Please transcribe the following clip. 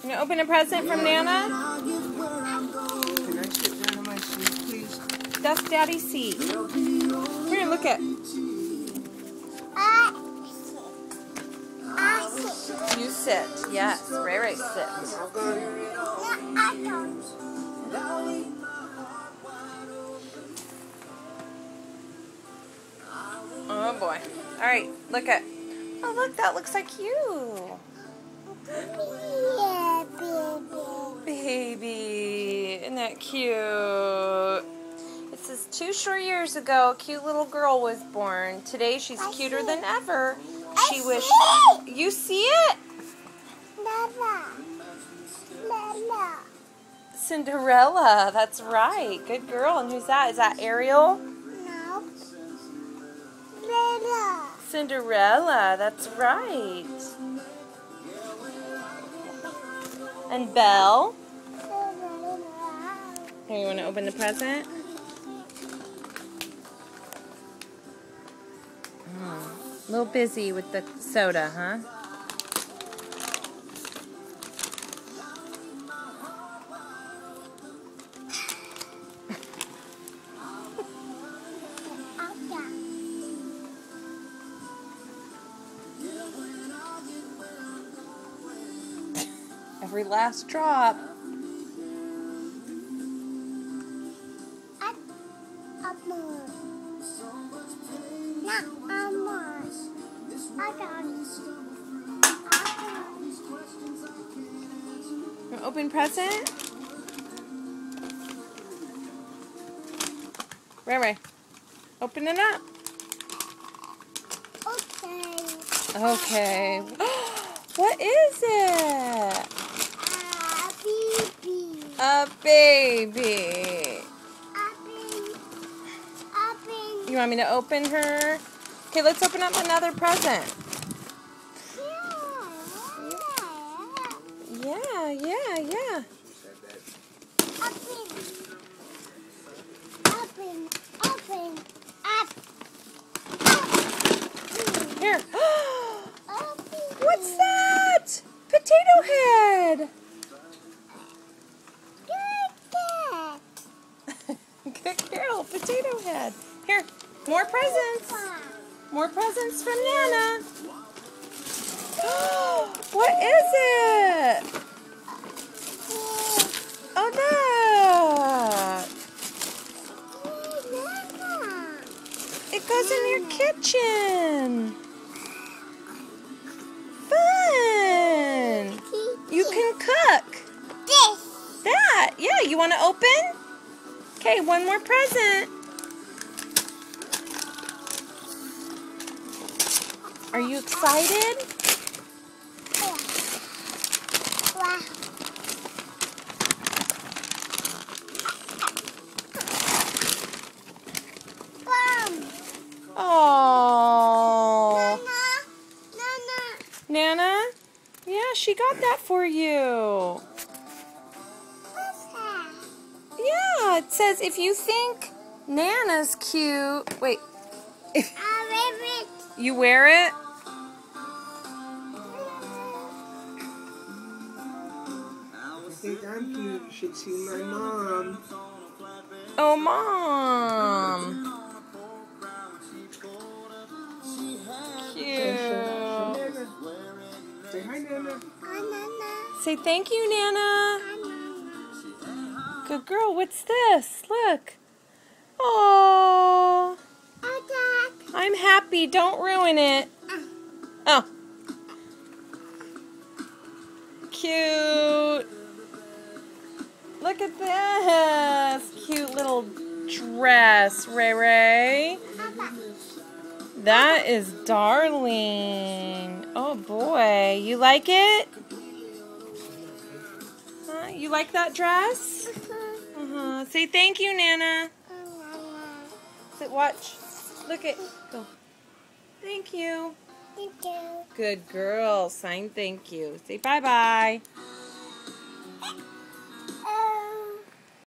You gonna open a present from Nana? Can I sit down in my seat, please? That's Daddy's seat. Here, look at. You sit. Yes, Ray sit. Oh boy. Alright, look at. Oh look, that looks like you. Yeah, Baby. Isn't that cute? It says 2 short years ago, a cute little girl was born. Today she's cuter than ever. She wished. You see it? Cinderella. That's right. Good girl. And who's that? Is that Ariel? No. Cinderella. That's right. And Belle. Here, you want to open the present? A little busy with the soda, huh? Every last drop. Open present? Ray, open it up. Okay. What is it? A baby. You want me to open her? Okay, let's open up another present. Yeah. Here. What's that? Potato head. Good girl, potato head. Here, more presents. More presents from Nana. What is it? Oh, that. It goes in your kitchen. Fun. You can cook. That. Yeah, you want to open? Okay, one more present. Are you excited? Oh, Nana? Yeah, she got that for you. Yeah, it says if you think Nana's cute. Wait. You wear it? I think I'm cute. You should see my mom. Oh, Mom. Cute. Say hi, Nana. Say thank you, Nana. Good girl. What's this? Look. Oh. I'm happy. Don't ruin it. Oh. Cute. Look at this. Cute little dress, Ray. That is darling. Oh boy. You like it? Huh? You like that dress? Say thank you, Nana. Sit, watch. Look at. Go. Thank you. Thank you. Good girl. Sign thank you. Say bye-bye.